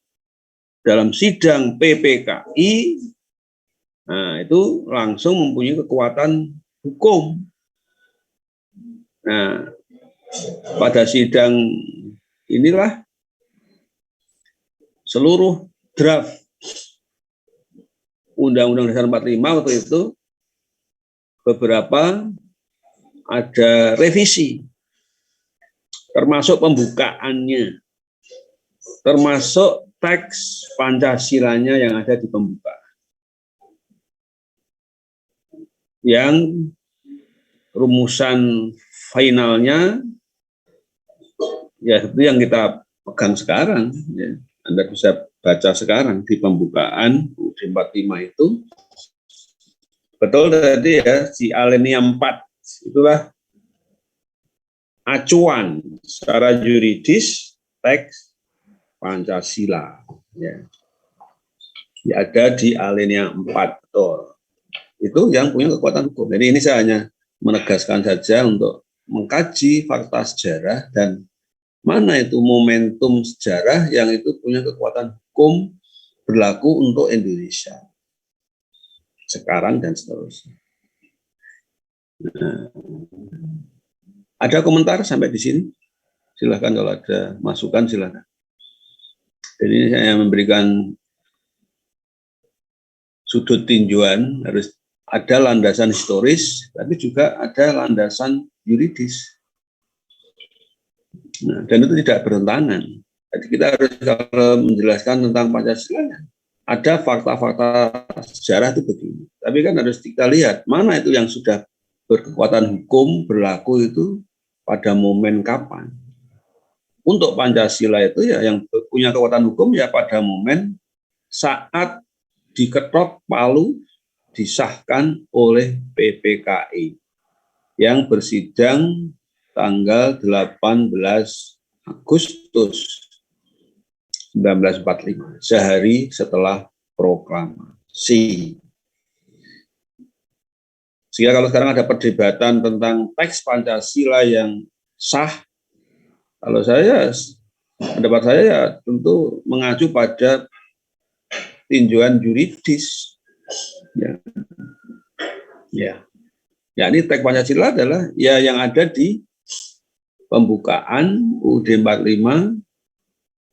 dalam sidang PPKI, nah itu langsung mempunyai kekuatan hukum. Nah, pada sidang inilah seluruh draft Undang-Undang Dasar 45 waktu itu beberapa ada revisi, termasuk pembukaannya, termasuk teks Pancasilanya yang ada di pembukaan. Yang rumusan finalnya ya seperti yang kita pegang sekarang, ya. Anda bisa baca sekarang di pembukaan UUD 45 itu Betul tadi ya, di alinea 4 itulah acuan secara yuridis teks Pancasila. Ya. Ada di alinea 4, betul. Itu yang punya kekuatan hukum. Jadi ini saya hanya menegaskan saja untuk mengkaji fakta sejarah dan mana itu momentum sejarah yang itu punya kekuatan hukum berlaku untuk Indonesia sekarang dan seterusnya. Nah, ada komentar sampai di sini? Silahkan kalau ada masukan silahkan. Jadi saya memberikan sudut tinjauan, harus ada landasan historis, tapi juga ada landasan yuridis. Nah, dan itu tidak bertentangan. Jadi kita harus kalau menjelaskan tentang Pancasila, ada fakta-fakta sejarah itu begini. Tapi kan harus kita lihat mana itu yang sudah berkekuatan hukum berlaku itu pada momen kapan. Untuk Pancasila itu ya yang punya kekuatan hukum ya pada momen saat diketok palu disahkan oleh PPKI yang bersidang tanggal 18 Agustus 1945, sehari setelah proklamasi. Sehingga kalau sekarang ada perdebatan tentang teks Pancasila yang sah, kalau saya, pendapat saya ya tentu mengacu pada tinjauan yuridis. Ya, ini teks Pancasila adalah ya yang ada di pembukaan UUD 45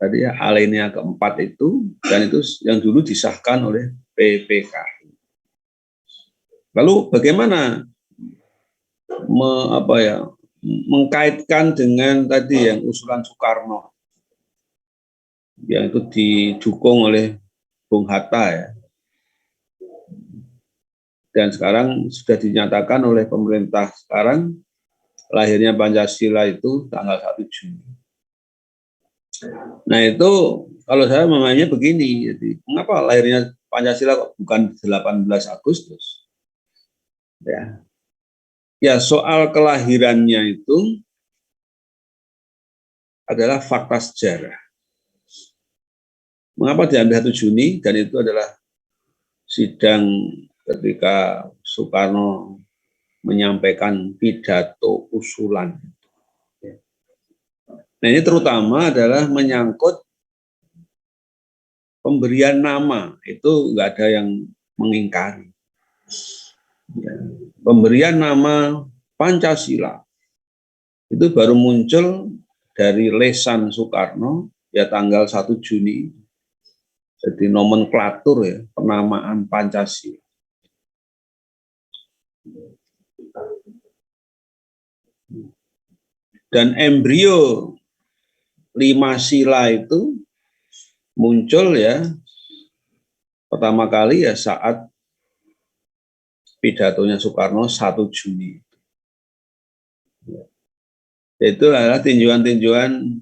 tadi ya, alinea keempat itu, dan itu yang dulu disahkan oleh PPKI. Lalu bagaimana mengkaitkan dengan tadi yang usulan Soekarno yang itu didukung oleh Bung Hatta ya. Dan sekarang sudah dinyatakan oleh pemerintah sekarang lahirnya Pancasila itu tanggal 1 Juni. Nah itu kalau saya memangnya begini, jadi mengapa lahirnya Pancasila kok bukan 18 Agustus? Ya soal kelahirannya itu adalah fakta sejarah. Mengapa diambil 1 Juni? Dan itu adalah sidang ketika Soekarno menyampaikan pidato usulan. Nah ini terutama adalah menyangkut pemberian nama, itu nggak ada yang mengingkari. Ya. Pemberian nama Pancasila itu baru muncul dari lesan Soekarno ya tanggal 1 Juni. Jadi nomenklatur ya, penamaan Pancasila. Dan embrio 5 sila itu muncul ya pertama kali ya saat pidatonya Soekarno 1 Juni. Itu adalah tinjauan-tinjauan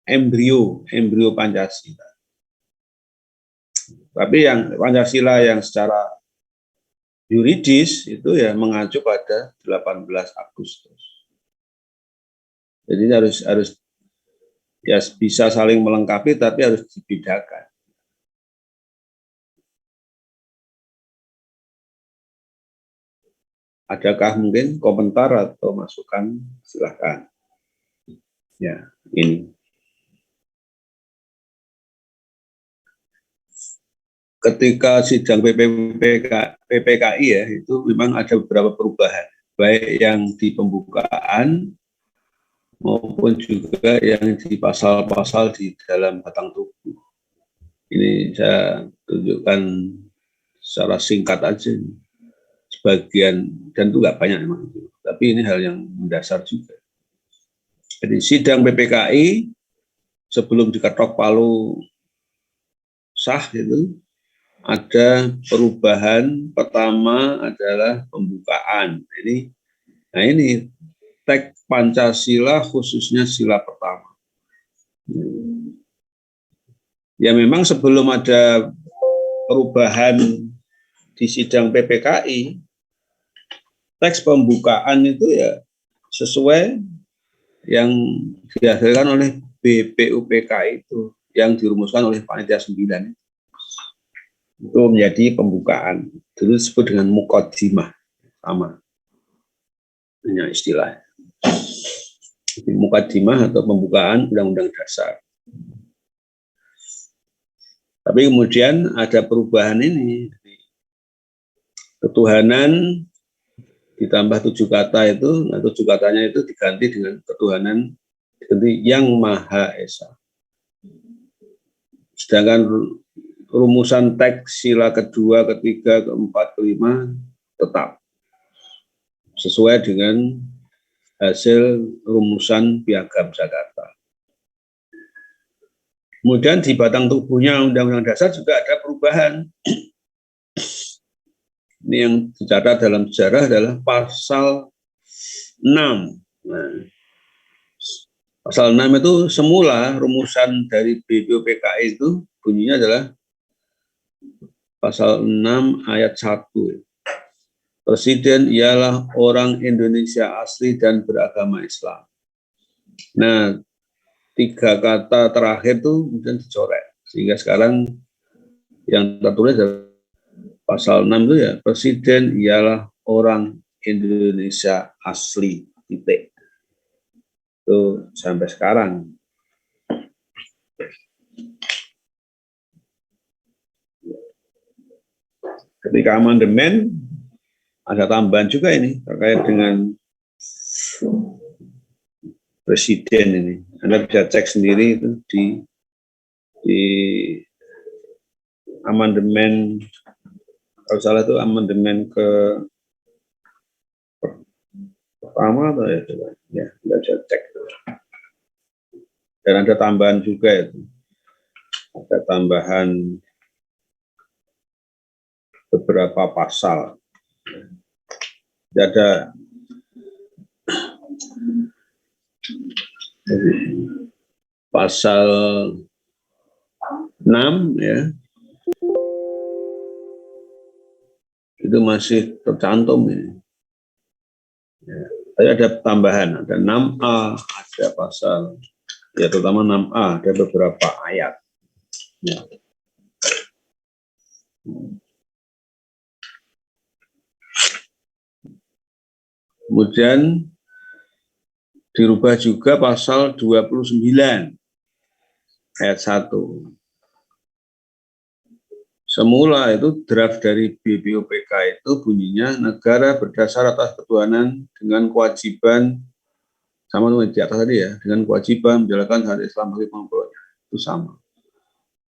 embrio Pancasila. Tapi yang Pancasila yang secara yuridis itu ya mengacu pada 18 Agustus. Jadi harus ya bisa saling melengkapi tapi harus dibedakan. Adakah mungkin komentar atau masukan? Silahkan. Ya, ini. Ketika sidang PPKI ya, itu memang ada beberapa perubahan. Baik yang di pembukaan maupun juga yang di pasal-pasal di dalam batang tubuh. Ini saya tunjukkan secara singkat aja. Sebagian, dan itu nggak banyak memang. Tapi ini hal yang mendasar juga. Jadi sidang PPKI sebelum diketok palu sah itu ada perubahan pertama adalah pembukaan. Nah ini teks Pancasila khususnya sila pertama. Ya memang sebelum ada perubahan di sidang PPKI teks pembukaan itu ya sesuai yang dihasilkan oleh BPUPK itu, yang dirumuskan oleh Panitia 9. Itu menjadi pembukaan. Dulu disebut dengan muqaddimah, sama. Hanya istilah. Jadi, muqaddimah atau pembukaan Undang-Undang Dasar. Tapi kemudian ada perubahan ini. Ketuhanan ditambah 7 kata itu, nah 7 katanya itu diganti dengan ketuhanan diganti yang Maha Esa. Sedangkan rumusan teks sila kedua, ketiga, keempat, kelima tetap sesuai dengan hasil rumusan Piagam Jakarta. Kemudian di batang tubuhnya Undang-Undang Dasar juga ada perubahan. Ini yang dicatat dalam sejarah adalah pasal 6. Nah, pasal 6 itu semula rumusan dari BPUPK itu bunyinya adalah pasal 6 ayat 1. Presiden ialah orang Indonesia asli dan beragama Islam. Nah, 3 kata terakhir itu kemudian dicoret. Sehingga sekarang yang tertulis adalah pasal 6 itu ya, Presiden ialah orang Indonesia asli, titik. Itu sampai sekarang. Ketika amandemen, ada tambahan juga ini, terkait dengan Presiden ini. Anda bisa cek sendiri itu di amandemen, kalau salah itu amandemen ke pertama atau ya, Anda bisa cek. Dan ada tambahan juga itu, ada tambahan beberapa pasal. Ada pasal 6 ya, itu masih tercantum ini. Ya, tapi ada tambahan, ada 6A, ada pasal, ya terutama 6A, ada beberapa ayat. Ya. Kemudian dirubah juga pasal 29 ayat 1. Semula itu draft dari BPUPK itu bunyinya negara berdasar atas ketuhanan dengan kewajiban, sama dengan di atas tadi ya, dengan kewajiban menjalankan syariat Islam bagi pengelolanya. Itu sama.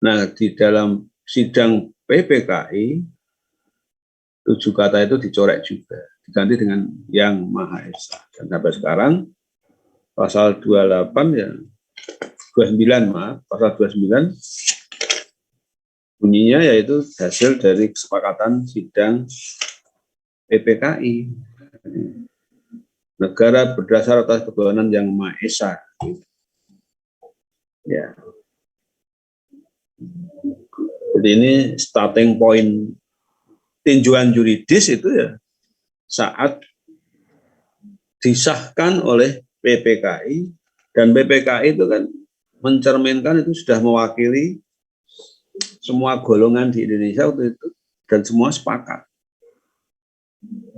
Nah, di dalam sidang PPKI 7 kata itu dicoret juga, diganti dengan yang Maha Esa. Dan sampai sekarang pasal 28 ya, 29 maaf, pasal 29 bunyinya yaitu hasil dari kesepakatan sidang PPKI. Negara berdasar atas ketuhanan yang Maha Esa. Ya. Jadi ini starting point tinjauan yuridis itu ya saat disahkan oleh PPKI, dan PPKI itu kan mencerminkan itu sudah mewakili semua golongan di Indonesia waktu itu, dan semua sepakat.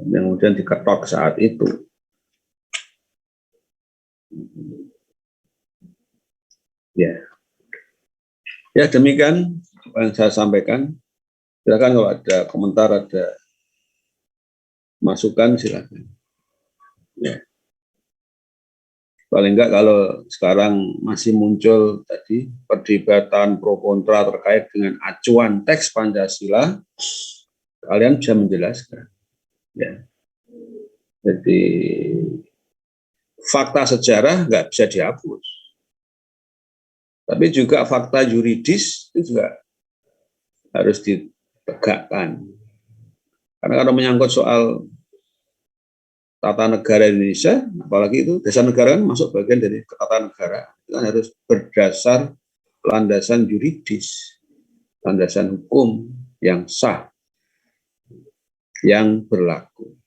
Yang kemudian diketok saat itu. Ya demikian apa yang saya sampaikan. Silakan kalau ada komentar, ada masukan silakan. Ya. Paling enggak kalau sekarang masih muncul tadi perdebatan pro kontra terkait dengan acuan teks Pancasila, kalian bisa menjelaskan. Ya. Jadi fakta sejarah nggak bisa dihapus, tapi juga fakta yuridis itu juga harus ditegakkan. Karena kalau menyangkut soal tata negara Indonesia, apalagi itu dasar negara kan masuk bagian dari ketatanegaraan, itu kan harus berdasar landasan yuridis, landasan hukum yang sah, yang berlaku.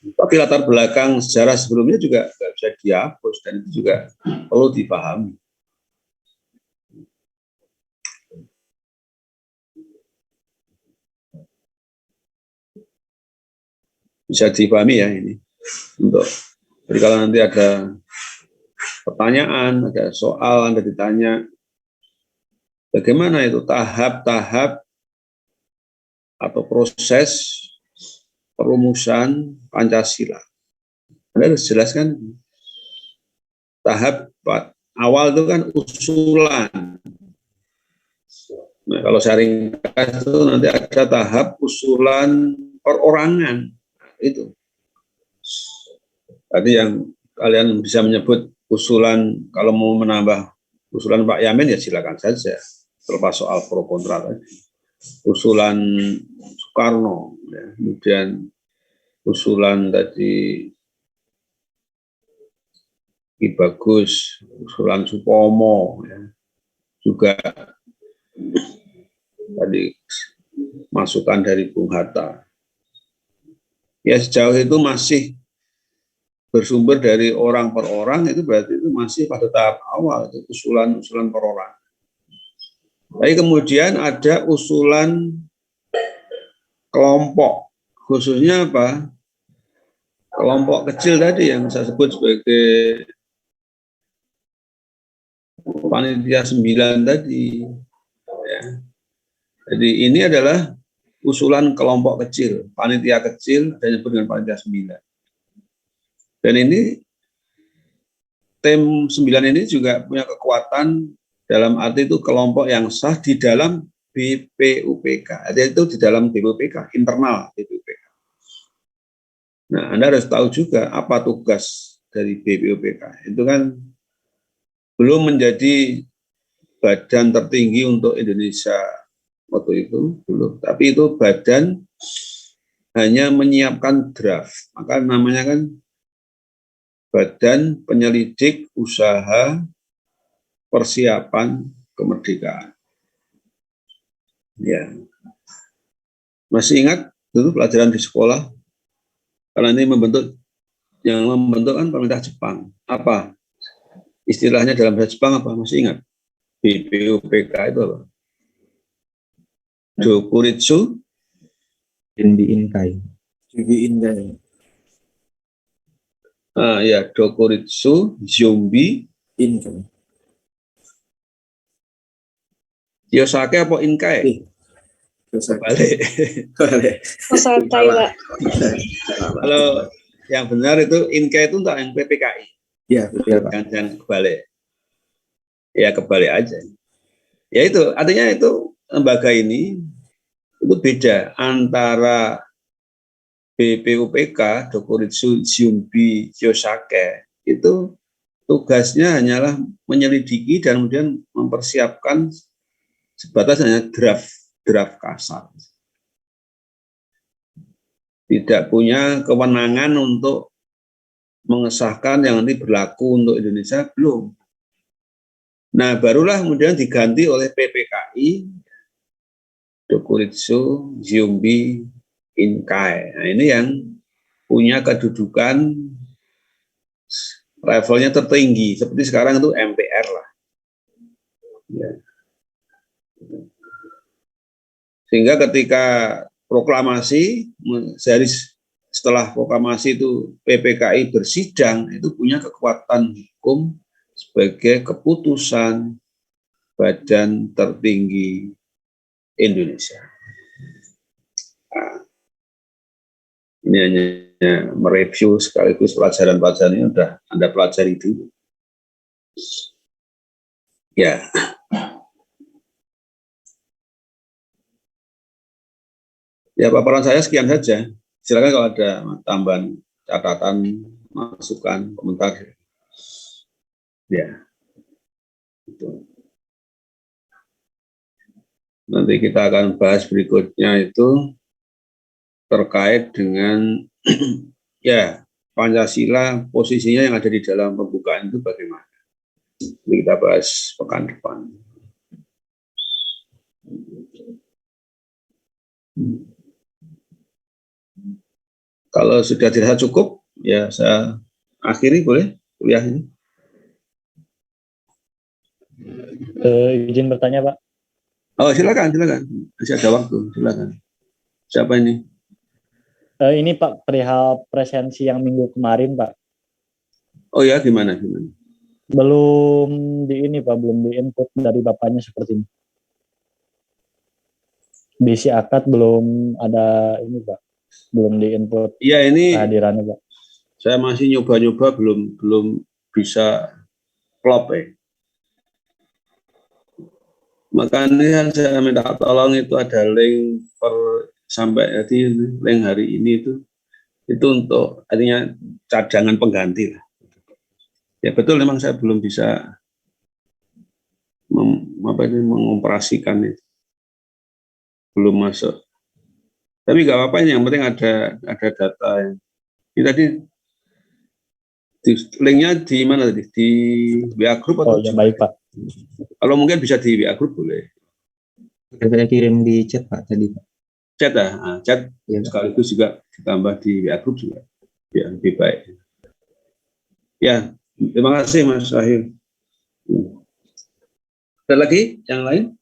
Tapi latar belakang sejarah sebelumnya juga nggak bisa dihapus dan itu juga perlu dipahami. Bisa dipahami ya ini. Jadi kalau nanti ada pertanyaan, ada soal, Anda ditanya, bagaimana itu tahap-tahap atau proses perumusan Pancasila. Anda harus jelaskan tahap awal itu kan usulan. Nah, kalau saya ringkas itu nanti ada tahap usulan perorangan. Itu. Tadi yang kalian bisa menyebut usulan, kalau mau menambah usulan Pak Yamin ya silakan saja. Terlepas soal pro kontra tadi. Usulan Soekarno, ya. Kemudian usulan tadi Ki Bagus, usulan Supomo, ya. Juga tadi masukan dari Bung Hatta. Ya sejauh itu masih bersumber dari orang per orang, itu berarti itu masih pada tahap awal, itu usulan-usulan per orang. Tapi kemudian ada usulan kelompok, khususnya apa? Kelompok kecil tadi yang saya sebut sebagai panitia 9 tadi. Ya. Jadi ini adalah usulan kelompok kecil, panitia kecil, dan disebut dengan panitia 9. Dan ini tim 9 ini juga punya kekuatan dalam arti itu kelompok yang sah di dalam BPUPK. Artinya itu di dalam BPUPK, internal BPUPK. Nah, Anda harus tahu juga apa tugas dari BPUPK. Itu kan belum menjadi badan tertinggi untuk Indonesia waktu itu, belum. Tapi itu badan hanya menyiapkan draft. Maka namanya kan Badan Penyelidik Usaha Persiapan Kemerdekaan. Ya. Masih ingat dulu pelajaran di sekolah? Karena ini yang membentuk kan pemerintah Jepang. Apa istilahnya dalam bahasa Jepang apa? Masih ingat? BPUPK itu apa? Dokuritsu Inbi Inkai. Ya, Dokuritsu Zombie Inkai. Kiyosake apa Inkai? Balik. Santai, Pak. Kalau yang benar itu Inkai itu untuk yang PPKI. Iya, betul Pak. Jangan kebalik. Ya kebalik aja. Ya itu artinya itu lembaga ini itu beda antara BPUPK, Dokuritsu Zombie Kiyosake, itu tugasnya hanyalah menyelidiki dan kemudian mempersiapkan sebatas hanya draft kasar. Tidak punya kewenangan untuk mengesahkan yang nanti berlaku untuk Indonesia, belum. Nah, barulah kemudian diganti oleh PPKI, Dokuritsu Zombie Inkai. Nah, ini yang punya kedudukan levelnya tertinggi, seperti sekarang itu MPR lah. Ya. Sehingga ketika proklamasi, sehari setelah proklamasi itu PPKI bersidang, itu punya kekuatan hukum sebagai keputusan badan tertinggi Indonesia. Nah, ini hanya mereview sekaligus pelajaran-pelajaran ini sudah Anda pelajari dulu. Ya. Ya, paparan saya sekian saja. Silakan kalau ada tambahan catatan, masukan, komentar. Ya. Itu. Nanti kita akan bahas berikutnya itu terkait dengan ya Pancasila, posisinya yang ada di dalam pembukaan itu bagaimana. Ini kita bahas pekan depan. Kalau sudah dirasa cukup, ya saya akhiri boleh kuliah ini. Izin bertanya, Pak. Oh, silakan. Masih ada waktu, silakan. Siapa ini? Ini Pak, perihal presensi yang minggu kemarin, Pak. Oh ya, gimana? Belum belum di input dari Bapaknya seperti ini. Di si akad belum ada ini, Pak. Belum di input Iya, ini kehadirannya, Pak. saya masih nyoba-nyoba belum bisa klop ya. Makanya saya minta tolong itu ada link sampai jadi link hari ini itu untuk artinya cadangan pengganti lah. Ya betul, memang saya belum bisa mengoperasikan itu, belum masuk. Tapi nggak apa-apa, yang penting ada data yang ini tadi. Linknya di mana tadi? Di WA Group atau? Oh ya, baik Pak. Kalau mungkin bisa di WA Group boleh. Saya kirim di chat Pak tadi Pak. Chat chat Ya, sekaligus juga ditambah di WA Group juga, ya lebih baik. Ya, terima kasih Mas Wahyu. Ada lagi yang lain?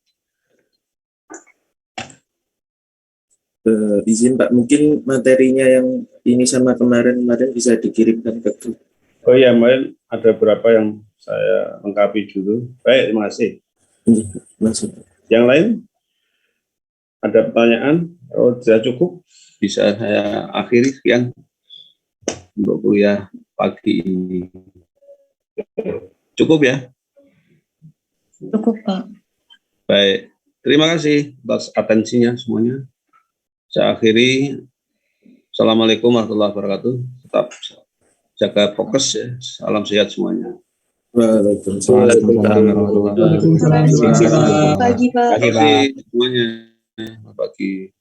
Izin Pak, mungkin materinya yang ini sama kemarin bisa dikirimkan ke grup. Oh ya, kemarin ada beberapa yang saya lengkapi dulu. Baik, terima kasih. Masuk. Yang lain? Ada pertanyaan? Oh, sudah cukup. Bisa saya akhiri sekian untuk kuliah pagi ini. Cukup ya? Cukup, Pak. Baik, terima kasih atas atensinya semuanya. Saya akhiri. Assalamualaikum warahmatullahi wabarakatuh. Tetap jaga fokus ya. Salam sehat semuanya. Waalaikumsalam. Selamat pagi, Pak. Terima kasih semuanya. Pagi.